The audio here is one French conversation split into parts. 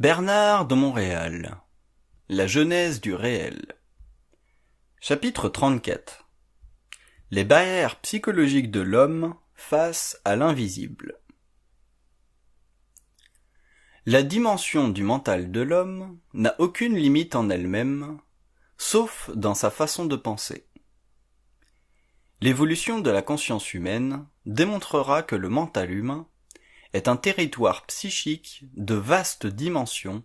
Bernard de Montréal. La genèse du réel. Chapitre 34. Les barrières psychologiques de l'homme face à l'invisible. La dimension du mental de l'homme n'a aucune limite en elle-même, sauf dans sa façon de penser. L'évolution de la conscience humaine démontrera que le mental humain est un territoire psychique de vaste dimension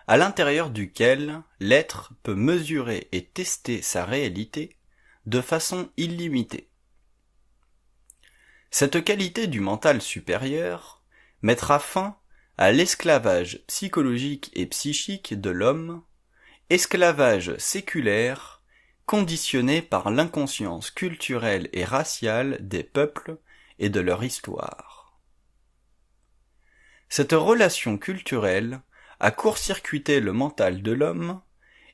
à l'intérieur duquel l'être peut mesurer et tester sa réalité de façon illimitée. Cette qualité du mental supérieur mettra fin à l'esclavage psychologique et psychique de l'homme, esclavage séculaire conditionné par l'inconscience culturelle et raciale des peuples et de leur histoire. Cette relation culturelle a court-circuité le mental de l'homme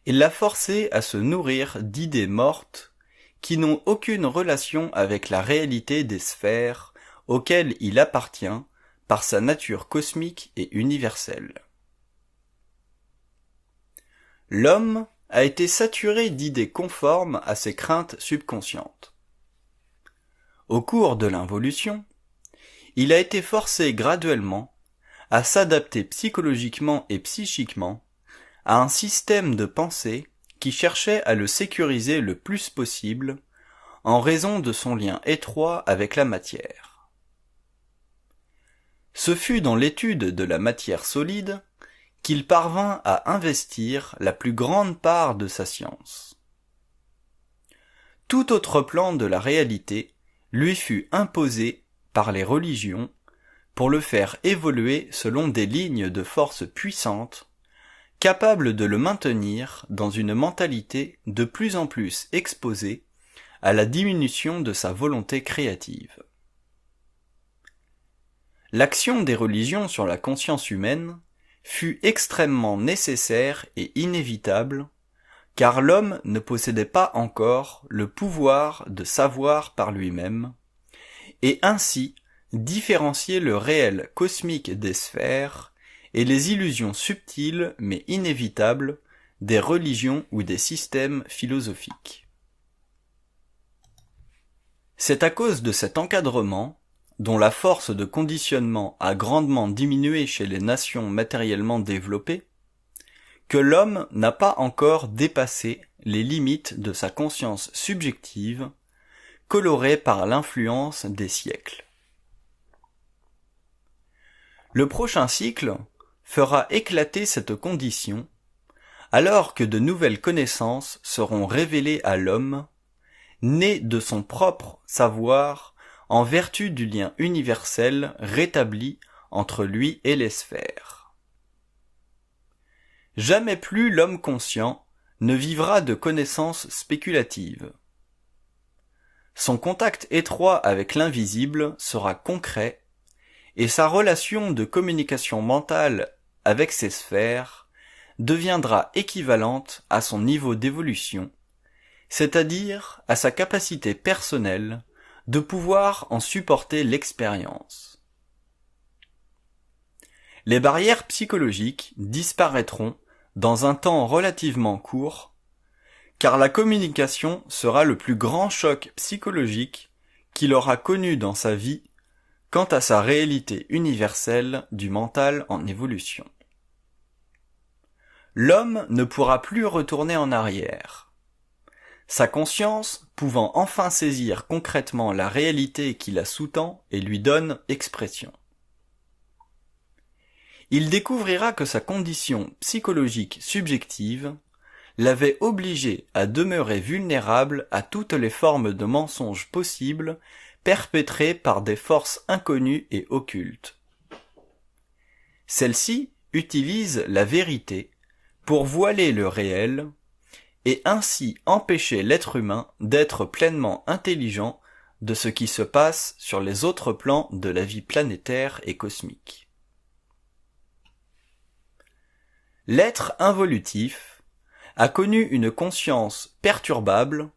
et l'a forcé à se nourrir d'idées mortes qui n'ont aucune relation avec la réalité des sphères auxquelles il appartient par sa nature cosmique et universelle. L'homme a été saturé d'idées conformes à ses craintes subconscientes. Au cours de l'involution, il a été forcé graduellement à s'adapter psychologiquement et psychiquement à un système de pensée qui cherchait à le sécuriser le plus possible en raison de son lien étroit avec la matière. Ce fut dans l'étude de la matière solide qu'il parvint à investir la plus grande part de sa science. Tout autre plan de la réalité lui fut imposé par les religions pour le faire évoluer selon des lignes de force puissantes, capables de le maintenir dans une mentalité de plus en plus exposée à la diminution de sa volonté créative. L'action des religions sur la conscience humaine fut extrêmement nécessaire et inévitable, car l'homme ne possédait pas encore le pouvoir de savoir par lui-même, et ainsi différencier le réel cosmique des sphères et les illusions subtiles mais inévitables des religions ou des systèmes philosophiques. C'est à cause de cet encadrement, dont la force de conditionnement a grandement diminué chez les nations matériellement développées, que l'homme n'a pas encore dépassé les limites de sa conscience subjective, colorée par l'influence des siècles. Le prochain cycle fera éclater cette condition, alors que de nouvelles connaissances seront révélées à l'homme, né de son propre savoir en vertu du lien universel rétabli entre lui et les sphères. Jamais plus l'homme conscient ne vivra de connaissances spéculatives. Son contact étroit avec l'invisible sera concret, et sa relation de communication mentale avec ces sphères deviendra équivalente à son niveau d'évolution, c'est-à-dire à sa capacité personnelle de pouvoir en supporter l'expérience. Les barrières psychologiques disparaîtront dans un temps relativement court, car la communication sera le plus grand choc psychologique qu'il aura connu dans sa vie quant à sa réalité universelle du mental en évolution. L'homme ne pourra plus retourner en arrière. Sa conscience pouvant enfin saisir concrètement la réalité qui la sous-tend et lui donne expression. Il découvrira que sa condition psychologique subjective l'avait obligé à demeurer vulnérable à toutes les formes de mensonges possibles perpétrés par des forces inconnues et occultes. Celles-ci utilisent la vérité pour voiler le réel et ainsi empêcher l'être humain d'être pleinement intelligent de ce qui se passe sur les autres plans de la vie planétaire et cosmique. L'être involutif a connu une conscience perturbable,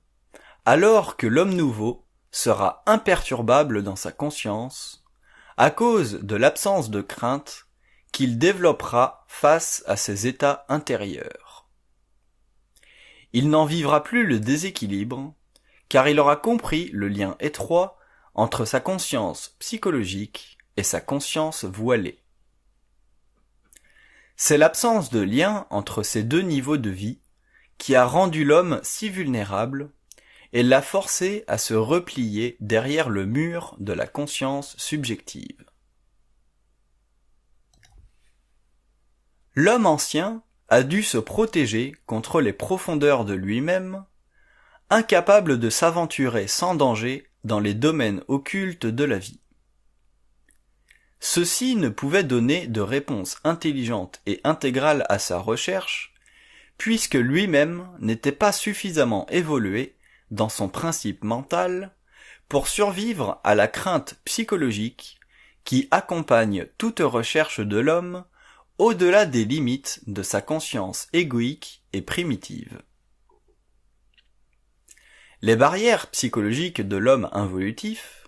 alors que l'homme nouveau sera imperturbable dans sa conscience, à cause de l'absence de crainte qu'il développera face à ses états intérieurs. Il n'en vivra plus le déséquilibre, car il aura compris le lien étroit entre sa conscience psychologique et sa conscience voilée. C'est l'absence de lien entre ces deux niveaux de vie qui a rendu l'homme si vulnérable et l'a forcé à se replier derrière le mur de la conscience subjective. L'homme ancien a dû se protéger contre les profondeurs de lui-même, incapable de s'aventurer sans danger dans les domaines occultes de la vie. Ceci ne pouvait donner de réponse intelligente et intégrale à sa recherche, puisque lui-même n'était pas suffisamment évolué dans son principe mental pour survivre à la crainte psychologique qui accompagne toute recherche de l'homme au-delà des limites de sa conscience égoïque et primitive. Les barrières psychologiques de l'homme involutif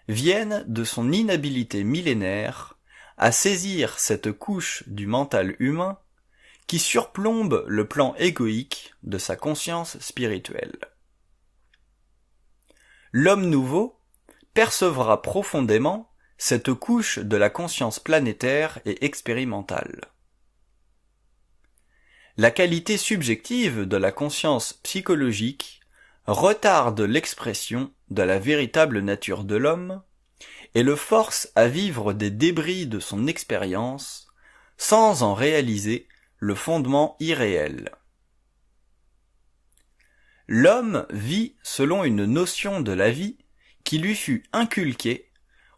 viennent de son inhabilité millénaire à saisir cette couche du mental humain qui surplombe le plan égoïque de sa conscience spirituelle. L'homme nouveau percevra profondément cette couche de la conscience planétaire et expérimentale. La qualité subjective de la conscience psychologique retarde l'expression de la véritable nature de l'homme et le force à vivre des débris de son expérience sans en réaliser le fondement irréel. L'homme vit selon une notion de la vie qui lui fut inculquée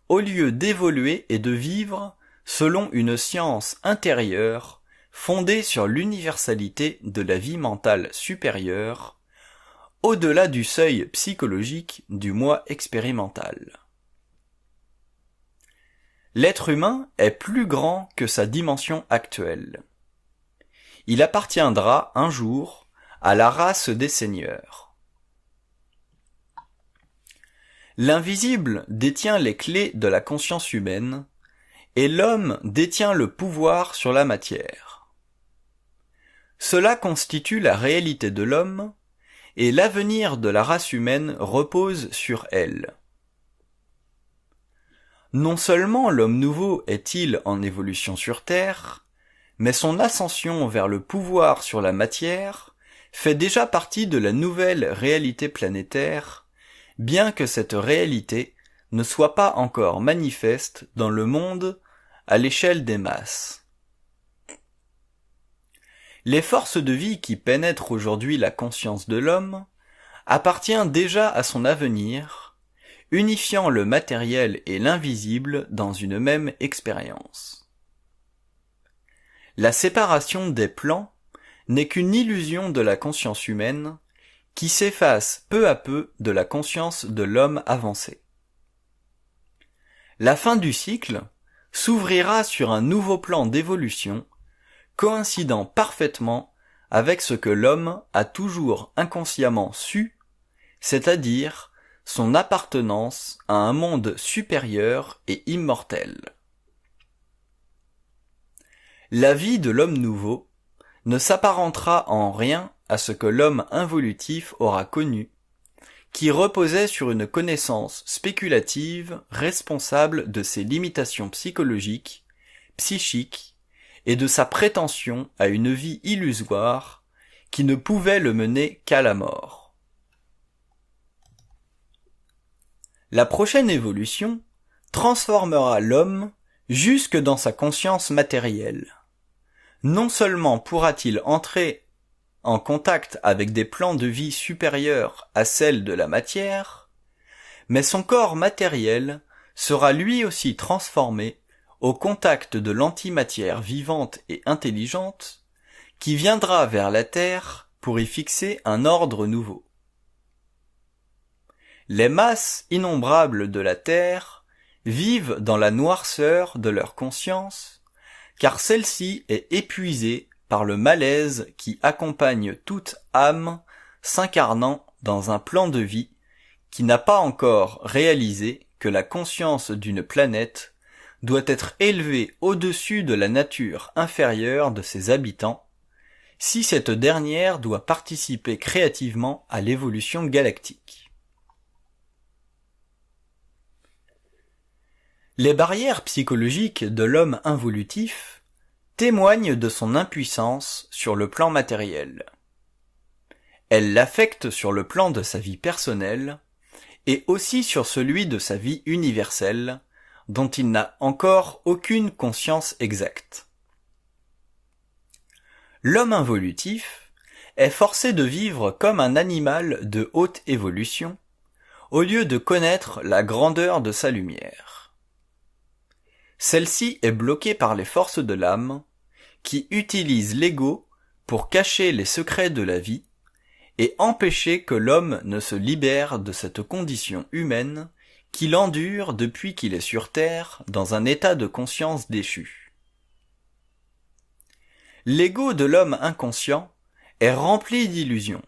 au lieu d'évoluer et de vivre selon une science intérieure fondée sur l'universalité de la vie mentale supérieure, au-delà du seuil psychologique du moi expérimental. L'être humain est plus grand que sa dimension actuelle. Il appartiendra un jour à la race des seigneurs. L'invisible détient les clés de la conscience humaine, et l'homme détient le pouvoir sur la matière. Cela constitue la réalité de l'homme, et l'avenir de la race humaine repose sur elle. Non seulement l'homme nouveau est-il en évolution sur Terre, mais son ascension vers le pouvoir sur la matière fait déjà partie de la nouvelle réalité planétaire, bien que cette réalité ne soit pas encore manifeste dans le monde à l'échelle des masses. Les forces de vie qui pénètrent aujourd'hui la conscience de l'homme appartiennent déjà à son avenir, unifiant le matériel et l'invisible dans une même expérience. La séparation des plans n'est qu'une illusion de la conscience humaine qui s'efface peu à peu de la conscience de l'homme avancé. La fin du cycle s'ouvrira sur un nouveau plan d'évolution, coïncidant parfaitement avec ce que l'homme a toujours inconsciemment su, c'est-à-dire son appartenance à un monde supérieur et immortel. La vie de l'homme nouveau ne s'apparentera en rien à ce que l'homme involutif aura connu, qui reposait sur une connaissance spéculative responsable de ses limitations psychologiques, psychiques, et de sa prétention à une vie illusoire qui ne pouvait le mener qu'à la mort. La prochaine évolution transformera l'homme jusque dans sa conscience matérielle. Non seulement pourra-t-il entrer en contact avec des plans de vie supérieurs à celles de la matière, mais son corps matériel sera lui aussi transformé au contact de l'antimatière vivante et intelligente qui viendra vers la Terre pour y fixer un ordre nouveau. Les masses innombrables de la Terre vivent dans la noirceur de leur conscience, car celle-ci est épuisée par le malaise qui accompagne toute âme s'incarnant dans un plan de vie qui n'a pas encore réalisé que la conscience d'une planète doit être élevé au-dessus de la nature inférieure de ses habitants, si cette dernière doit participer créativement à l'évolution galactique. Les barrières psychologiques de l'homme involutif témoignent de son impuissance sur le plan matériel. Elles l'affectent sur le plan de sa vie personnelle et aussi sur celui de sa vie universelle, dont il n'a encore aucune conscience exacte. L'homme involutif est forcé de vivre comme un animal de haute évolution, au lieu de connaître la grandeur de sa lumière. Celle-ci est bloquée par les forces de l'âme, qui utilisent l'ego pour cacher les secrets de la vie et empêcher que l'homme ne se libère de cette condition humaine qu'il endure depuis qu'il est sur Terre dans un état de conscience déchu. L'ego de l'homme inconscient est rempli d'illusions.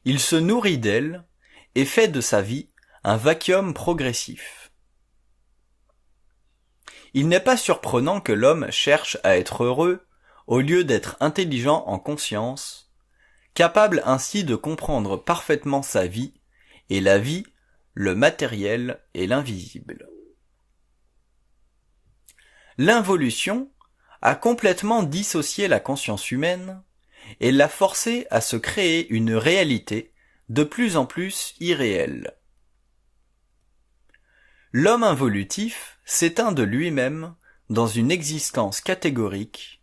Il se nourrit d'elles et fait de sa vie un vacuum progressif. Il n'est pas surprenant que l'homme cherche à être heureux au lieu d'être intelligent en conscience, capable ainsi de comprendre parfaitement sa vie et la vie, le matériel et l'invisible. L'involution a complètement dissocié la conscience humaine et l'a forcée à se créer une réalité de plus en plus irréelle. L'homme involutif s'éteint de lui-même dans une existence catégorique,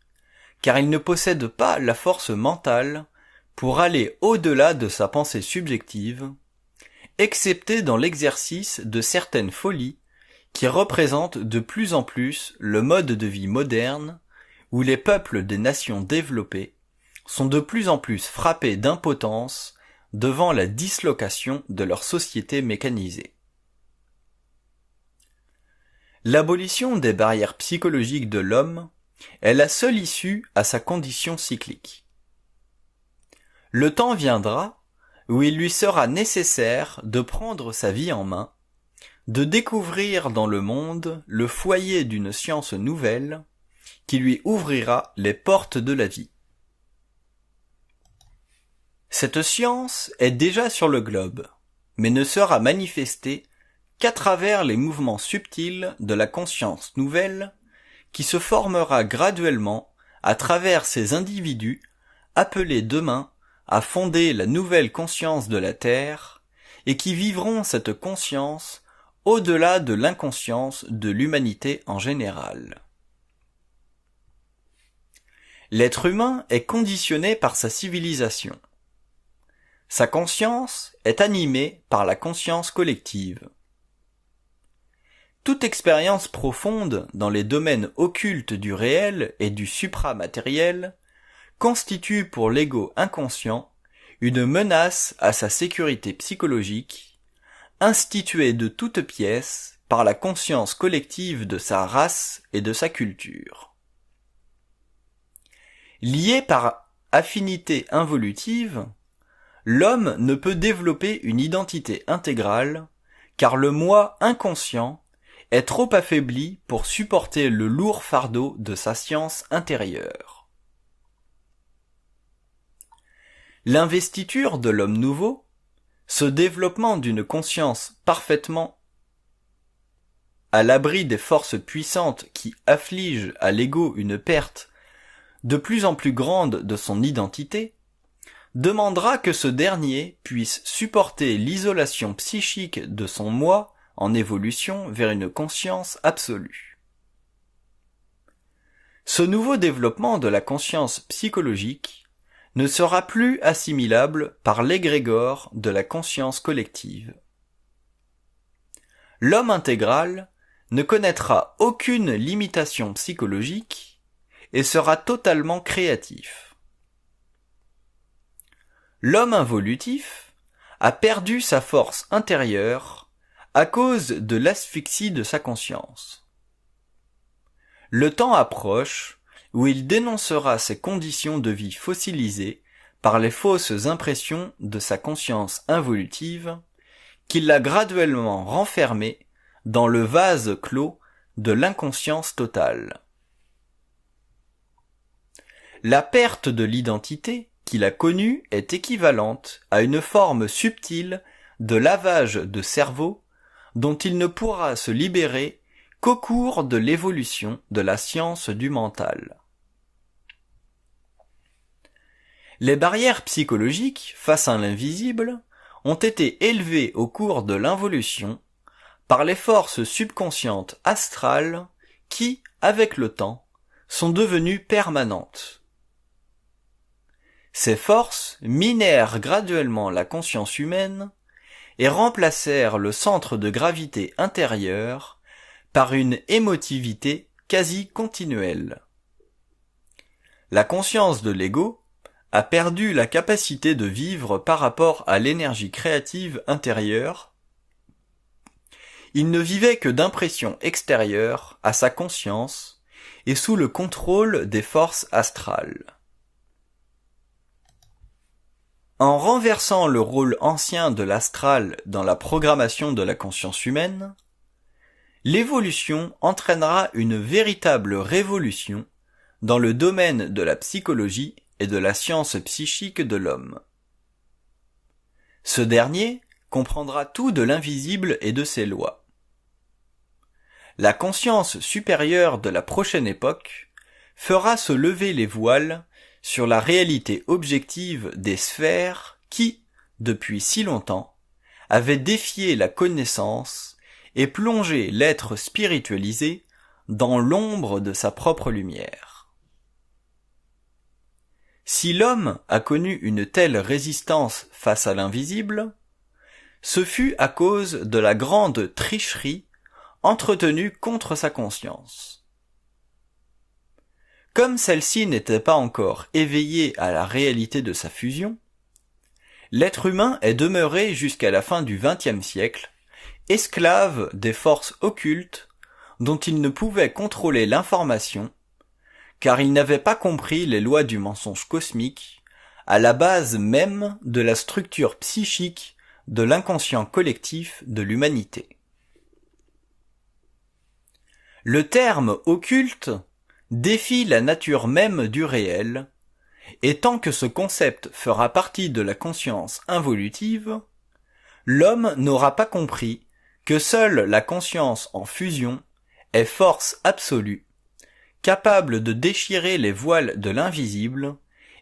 car il ne possède pas la force mentale pour aller au-delà de sa pensée subjective, excepté dans l'exercice de certaines folies qui représentent de plus en plus le mode de vie moderne, où les peuples des nations développées sont de plus en plus frappés d'impotence devant la dislocation de leur société mécanisée. L'abolition des barrières psychologiques de l'homme est la seule issue à sa condition cyclique. Le temps viendra où il lui sera nécessaire de prendre sa vie en main, de découvrir dans le monde le foyer d'une science nouvelle qui lui ouvrira les portes de la vie. Cette science est déjà sur le globe, mais ne sera manifestée qu'à travers les mouvements subtils de la conscience nouvelle qui se formera graduellement à travers ces individus appelés demain à fonder la nouvelle conscience de la Terre et qui vivront cette conscience au-delà de l'inconscience de l'humanité en général. L'être humain est conditionné par sa civilisation. Sa conscience est animée par la conscience collective. Toute expérience profonde dans les domaines occultes du réel et du supramatériel constitue pour l'ego inconscient une menace à sa sécurité psychologique, instituée de toutes pièces par la conscience collective de sa race et de sa culture. Lié par affinité involutive, l'homme ne peut développer une identité intégrale car le moi inconscient est trop affaibli pour supporter le lourd fardeau de sa science intérieure. L'investiture de l'homme nouveau, ce développement d'une conscience parfaitement à l'abri des forces puissantes qui affligent à l'ego une perte de plus en plus grande de son identité, demandera que ce dernier puisse supporter l'isolation psychique de son moi en évolution vers une conscience absolue. Ce nouveau développement de la conscience psychologique ne sera plus assimilable par l'égrégore de la conscience collective. L'homme intégral ne connaîtra aucune limitation psychologique et sera totalement créatif. L'homme involutif a perdu sa force intérieure à cause de l'asphyxie de sa conscience. Le temps approche où il dénoncera ces conditions de vie fossilisées par les fausses impressions de sa conscience involutive qui l'a graduellement renfermé dans le vase clos de l'inconscience totale. La perte de l'identité qu'il a connue est équivalente à une forme subtile de lavage de cerveau dont il ne pourra se libérer qu'au cours de l'évolution de la science du mental. Les barrières psychologiques face à l'invisible ont été élevées au cours de l'involution par les forces subconscientes astrales qui, avec le temps, sont devenues permanentes. Ces forces minèrent graduellement la conscience humaine et remplacèrent le centre de gravité intérieur par une émotivité quasi continuelle. La conscience de l'ego a perdu la capacité de vivre par rapport à l'énergie créative intérieure. Il ne vivait que d'impressions extérieures à sa conscience et sous le contrôle des forces astrales. En renversant le rôle ancien de l'astral dans la programmation de la conscience humaine, l'évolution entraînera une véritable révolution dans le domaine de la psychologie et de la science psychique de l'homme. Ce dernier comprendra tout de l'invisible et de ses lois. La conscience supérieure de la prochaine époque fera se lever les voiles sur la réalité objective des sphères qui, depuis si longtemps, avaient défié la connaissance et plongé l'être spiritualisé dans l'ombre de sa propre lumière. Si l'homme a connu une telle résistance face à l'invisible, ce fut à cause de la grande tricherie entretenue contre sa conscience. Comme celle-ci n'était pas encore éveillée à la réalité de sa fusion, l'être humain est demeuré jusqu'à la fin du XXe siècle, esclave des forces occultes dont il ne pouvait contrôler l'information, car il n'avait pas compris les lois du mensonge cosmique, à la base même de la structure psychique de l'inconscient collectif de l'humanité. Le terme occulte défie la nature même du réel, et tant que ce concept fera partie de la conscience involutive, l'homme n'aura pas compris que seule la conscience en fusion est force absolue, capable de déchirer les voiles de l'invisible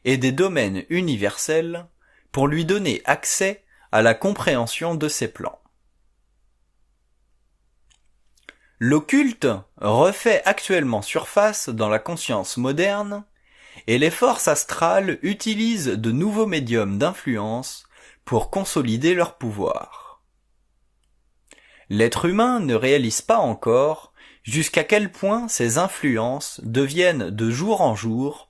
et des domaines universels pour lui donner accès à la compréhension de ses plans. L'occulte refait actuellement surface dans la conscience moderne et les forces astrales utilisent de nouveaux médiums d'influence pour consolider leur pouvoir. L'être humain ne réalise pas encore jusqu'à quel point ces influences deviennent de jour en jour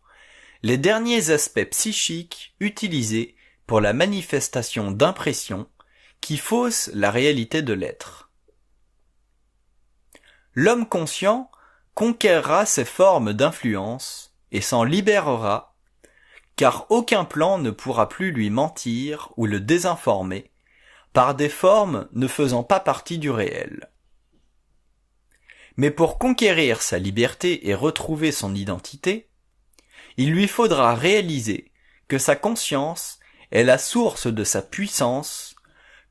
les derniers aspects psychiques utilisés pour la manifestation d'impressions qui faussent la réalité de l'être. L'homme conscient conquérera ces formes d'influence et s'en libérera, car aucun plan ne pourra plus lui mentir ou le désinformer par des formes ne faisant pas partie du réel. Mais pour conquérir sa liberté et retrouver son identité, il lui faudra réaliser que sa conscience est la source de sa puissance,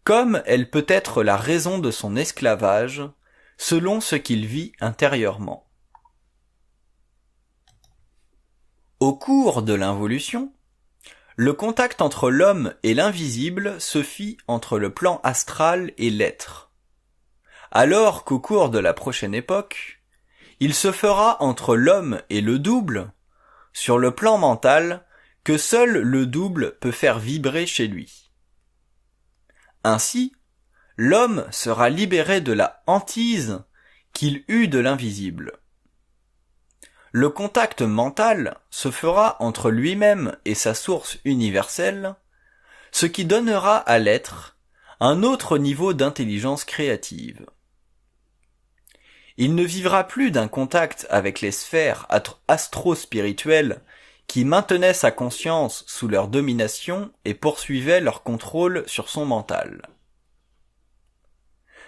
comme elle peut être la raison de son esclavage, selon ce qu'il vit intérieurement. Au cours de l'involution, le contact entre l'homme et l'invisible se fit entre le plan astral et l'être, alors qu'au cours de la prochaine époque, il se fera entre l'homme et le double, sur le plan mental, que seul le double peut faire vibrer chez lui. Ainsi, l'homme sera libéré de la hantise qu'il eut de l'invisible. Le contact mental se fera entre lui-même et sa source universelle, ce qui donnera à l'être un autre niveau d'intelligence créative. Il ne vivra plus d'un contact avec les sphères astro-spirituelles qui maintenaient sa conscience sous leur domination et poursuivaient leur contrôle sur son mental.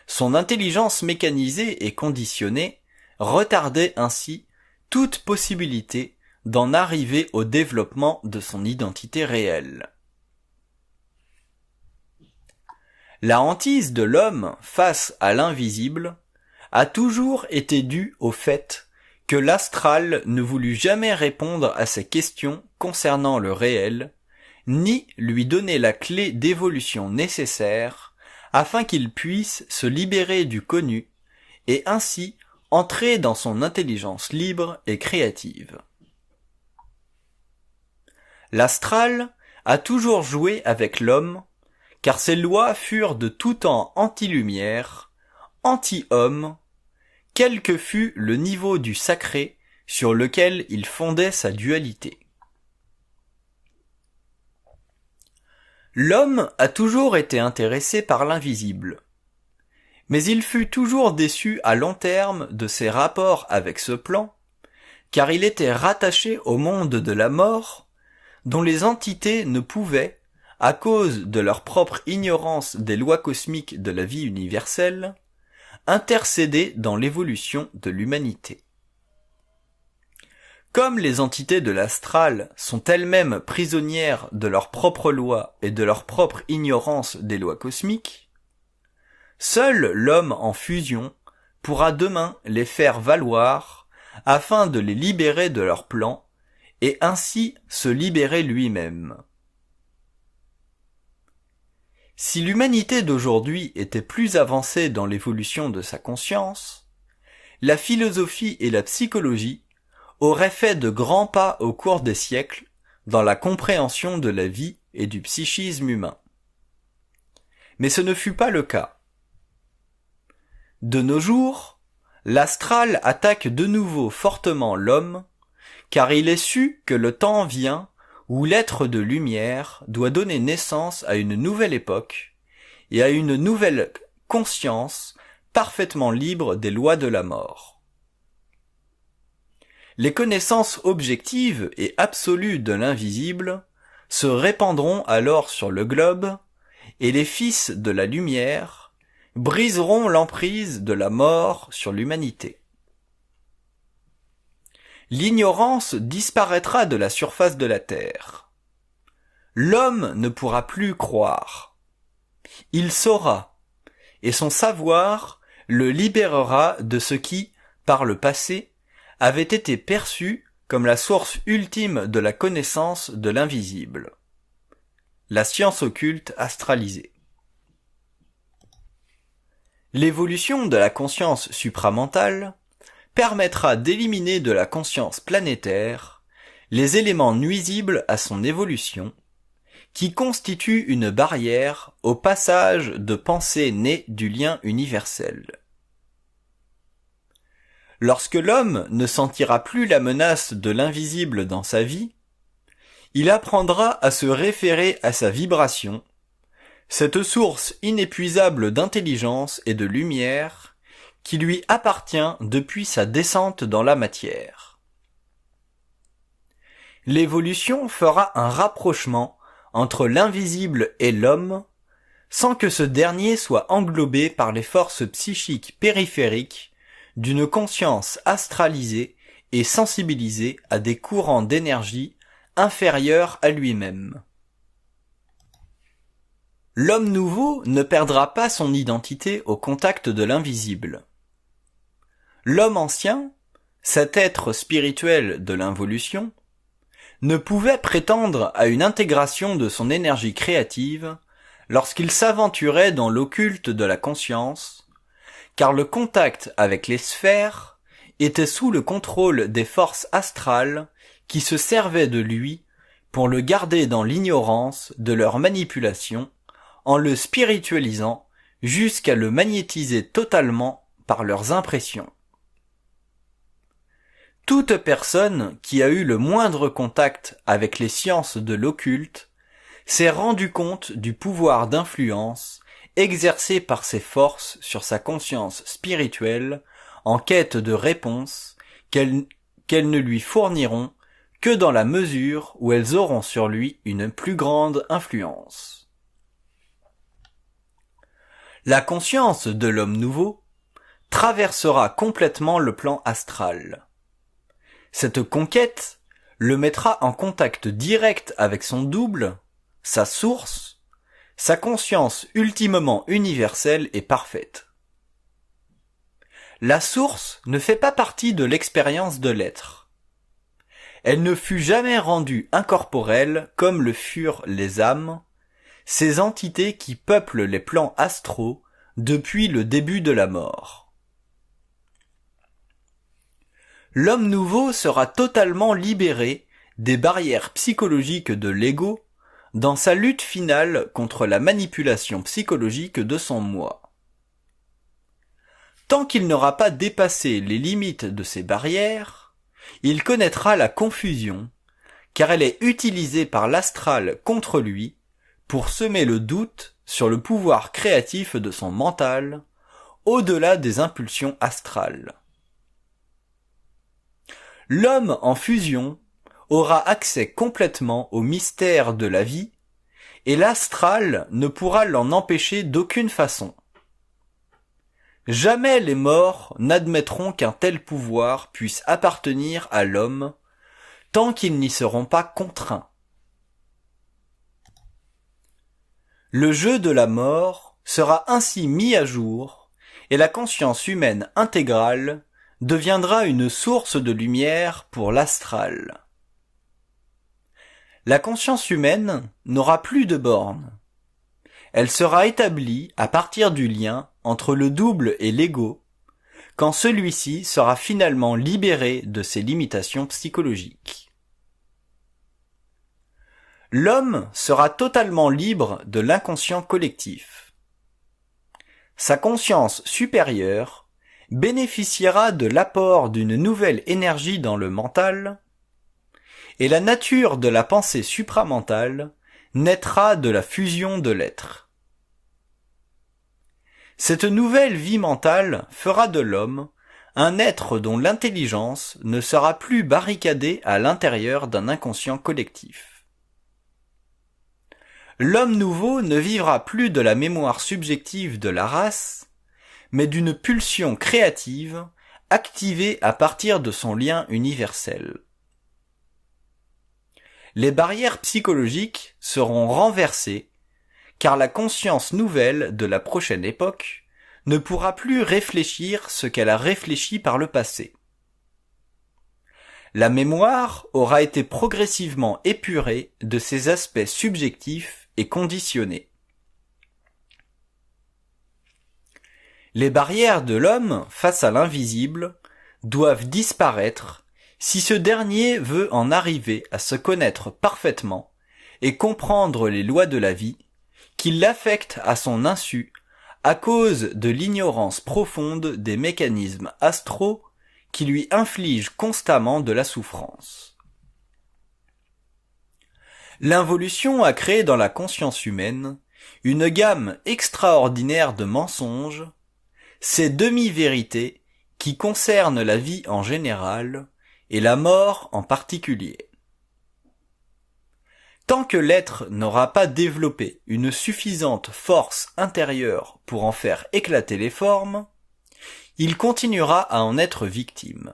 Son intelligence mécanisée et conditionnée retardait ainsi toute possibilité d'en arriver au développement de son identité réelle. La hantise de l'homme face à l'invisible a toujours été due au fait que l'astral ne voulut jamais répondre à ses questions concernant le réel, ni lui donner la clé d'évolution nécessaire afin qu'il puisse se libérer du connu et ainsi entrer dans son intelligence libre et créative. L'astral a toujours joué avec l'homme, car ses lois furent de tout temps anti-lumière, anti-homme, quel que fût le niveau du sacré sur lequel il fondait sa dualité. L'homme a toujours été intéressé par l'invisible, mais il fut toujours déçu à long terme de ses rapports avec ce plan, car il était rattaché au monde de la mort, dont les entités ne pouvaient, à cause de leur propre ignorance des lois cosmiques de la vie universelle, intercéder dans l'évolution de l'humanité. Comme les entités de l'astral sont elles-mêmes prisonnières de leurs propres lois et de leur propre ignorance des lois cosmiques, seul l'homme en fusion pourra demain les faire valoir afin de les libérer de leurs plans et ainsi se libérer lui-même. Si l'humanité d'aujourd'hui était plus avancée dans l'évolution de sa conscience, la philosophie et la psychologie auraient fait de grands pas au cours des siècles dans la compréhension de la vie et du psychisme humain. Mais ce ne fut pas le cas. De nos jours, l'astral attaque de nouveau fortement l'homme, car il est su que le temps vient où l'être de lumière doit donner naissance à une nouvelle époque et à une nouvelle conscience parfaitement libre des lois de la mort. Les connaissances objectives et absolues de l'invisible se répandront alors sur le globe et les fils de la lumière briseront l'emprise de la mort sur l'humanité. L'ignorance disparaîtra de la surface de la terre. L'homme ne pourra plus croire. Il saura, et son savoir le libérera de ce qui, par le passé, avait été perçu comme la source ultime de la connaissance de l'invisible. La science occulte astralisée. L'évolution de la conscience supramentale permettra d'éliminer de la conscience planétaire les éléments nuisibles à son évolution, qui constituent une barrière au passage de pensées nées du lien universel. Lorsque l'homme ne sentira plus la menace de l'invisible dans sa vie, il apprendra à se référer à sa vibration, cette source inépuisable d'intelligence et de lumière qui lui appartient depuis sa descente dans la matière. L'évolution fera un rapprochement entre l'invisible et l'homme, sans que ce dernier soit englobé par les forces psychiques périphériques d'une conscience astralisée et sensibilisée à des courants d'énergie inférieurs à lui-même. L'homme nouveau ne perdra pas son identité au contact de l'invisible. L'homme ancien, cet être spirituel de l'involution, ne pouvait prétendre à une intégration de son énergie créative lorsqu'il s'aventurait dans l'occulte de la conscience, car le contact avec les sphères était sous le contrôle des forces astrales qui se servaient de lui pour le garder dans l'ignorance de leur manipulation en le spiritualisant jusqu'à le magnétiser totalement par leurs impressions. Toute personne qui a eu le moindre contact avec les sciences de l'occulte s'est rendu compte du pouvoir d'influence exercé par ces forces sur sa conscience spirituelle en quête de réponses qu'elles ne lui fourniront que dans la mesure où elles auront sur lui une plus grande influence. La conscience de l'homme nouveau traversera complètement le plan astral. Cette conquête le mettra en contact direct avec son double, sa source, sa conscience ultimement universelle et parfaite. La source ne fait pas partie de l'expérience de l'être. Elle ne fut jamais rendue incorporelle comme le furent les âmes, ces entités qui peuplent les plans astraux depuis le début de la mort. L'homme nouveau sera totalement libéré des barrières psychologiques de l'ego dans sa lutte finale contre la manipulation psychologique de son moi. Tant qu'il n'aura pas dépassé les limites de ces barrières, il connaîtra la confusion, car elle est utilisée par l'astral contre lui pour semer le doute sur le pouvoir créatif de son mental, au-delà des impulsions astrales. L'homme en fusion aura accès complètement au mystère de la vie, et l'astral ne pourra l'en empêcher d'aucune façon. Jamais les morts n'admettront qu'un tel pouvoir puisse appartenir à l'homme, tant qu'ils n'y seront pas contraints. Le jeu de la mort sera ainsi mis à jour, et la conscience humaine intégrale deviendra une source de lumière pour l'astral. La conscience humaine n'aura plus de bornes. Elle sera établie à partir du lien entre le double et l'ego, quand celui-ci sera finalement libéré de ses limitations psychologiques. L'homme sera totalement libre de l'inconscient collectif. Sa conscience supérieure bénéficiera de l'apport d'une nouvelle énergie dans le mental, et la nature de la pensée supramentale naîtra de la fusion de l'être. Cette nouvelle vie mentale fera de l'homme un être dont l'intelligence ne sera plus barricadée à l'intérieur d'un inconscient collectif. L'homme nouveau ne vivra plus de la mémoire subjective de la race, mais d'une pulsion créative activée à partir de son lien universel. Les barrières psychologiques seront renversées, car la conscience nouvelle de la prochaine époque ne pourra plus réfléchir ce qu'elle a réfléchi par le passé. La mémoire aura été progressivement épurée de ses aspects subjectifs et conditionnés. Les barrières de l'homme face à l'invisible doivent disparaître si ce dernier veut en arriver à se connaître parfaitement et comprendre les lois de la vie, qui l'affectent à son insu à cause de l'ignorance profonde des mécanismes astraux qui lui infligent constamment de la souffrance. L'involution a créé dans la conscience humaine une gamme extraordinaire de mensonges, ces demi-vérités qui concernent la vie en général et la mort en particulier. Tant que l'être n'aura pas développé une suffisante force intérieure pour en faire éclater les formes, il continuera à en être victime.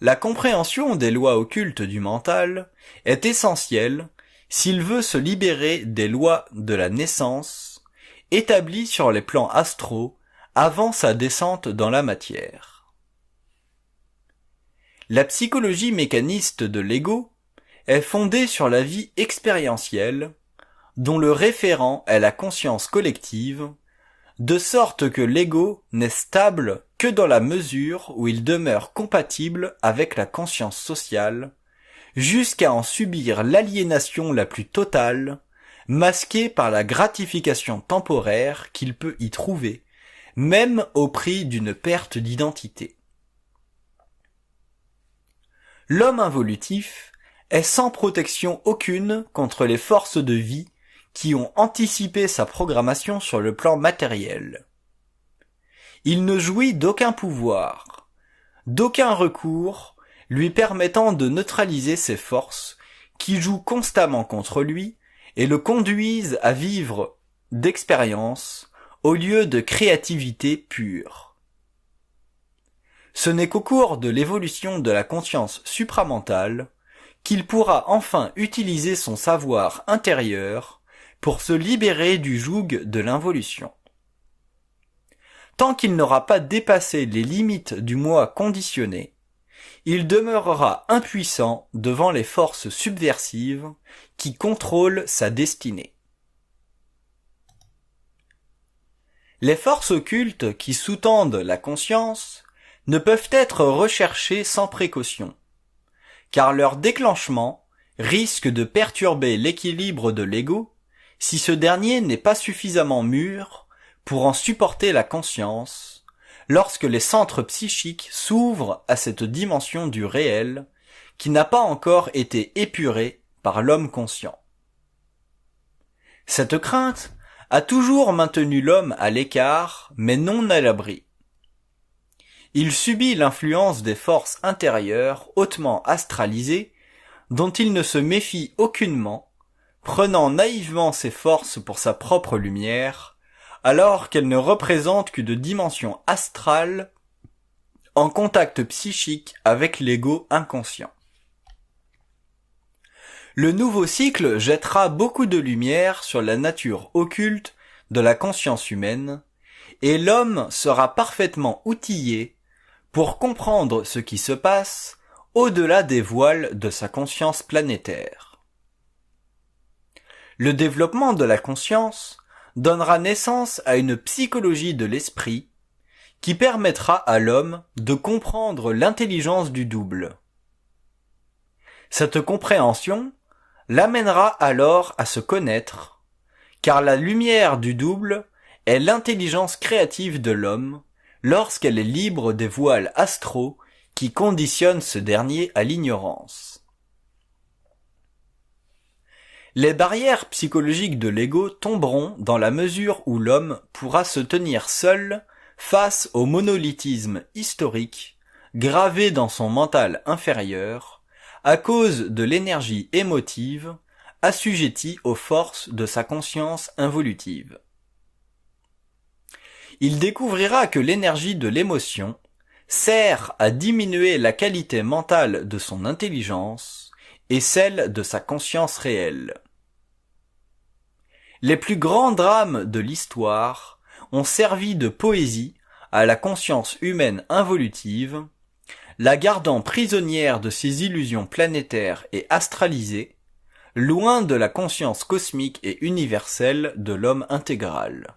La compréhension des lois occultes du mental est essentielle s'il veut se libérer des lois de la naissance, établies sur les plans astraux avant sa descente dans la matière. La psychologie mécaniste de l'ego est fondée sur la vie expérientielle, dont le référent est la conscience collective, de sorte que l'ego n'est stable que dans la mesure où il demeure compatible avec la conscience sociale, jusqu'à en subir l'aliénation la plus totale, masquée par la gratification temporaire qu'il peut y trouver, même au prix d'une perte d'identité. L'homme involutif est sans protection aucune contre les forces de vie qui ont anticipé sa programmation sur le plan matériel. Il ne jouit d'aucun pouvoir, d'aucun recours lui permettant de neutraliser ces forces qui jouent constamment contre lui et le conduisent à vivre d'expérience au lieu de créativité pure. Ce n'est qu'au cours de l'évolution de la conscience supramentale qu'il pourra enfin utiliser son savoir intérieur pour se libérer du joug de l'involution. Tant qu'il n'aura pas dépassé les limites du moi conditionné, il demeurera impuissant devant les forces subversives qui contrôlent sa destinée. Les forces occultes qui sous-tendent la conscience ne peuvent être recherchées sans précaution, car leur déclenchement risque de perturber l'équilibre de l'ego si ce dernier n'est pas suffisamment mûr pour en supporter la conscience, lorsque les centres psychiques s'ouvrent à cette dimension du réel qui n'a pas encore été épurée par l'homme conscient. Cette crainte a toujours maintenu l'homme à l'écart, mais non à l'abri. Il subit l'influence des forces intérieures hautement astralisées, dont il ne se méfie aucunement, prenant naïvement ces forces pour sa propre lumière, alors qu'elles ne représentent qu'une dimension astrale en contact psychique avec l'ego inconscient. Le nouveau cycle jettera beaucoup de lumière sur la nature occulte de la conscience humaine, et l'homme sera parfaitement outillé pour comprendre ce qui se passe au-delà des voiles de sa conscience planétaire. Le développement de la conscience donnera naissance à une psychologie de l'esprit qui permettra à l'homme de comprendre l'intelligence du double. Cette compréhension l'amènera alors à se connaître, car la lumière du double est l'intelligence créative de l'homme lorsqu'elle est libre des voiles astraux qui conditionnent ce dernier à l'ignorance. Les barrières psychologiques de l'ego tomberont dans la mesure où l'homme pourra se tenir seul face au monolithisme historique gravé dans son mental inférieur à cause de l'énergie émotive assujettie aux forces de sa conscience involutive. Il découvrira que l'énergie de l'émotion sert à diminuer la qualité mentale de son intelligence et celle de sa conscience réelle. Les plus grands drames de l'histoire ont servi de poésie à la conscience humaine involutive, la gardant prisonnière de ses illusions planétaires et astralisées, loin de la conscience cosmique et universelle de l'homme intégral.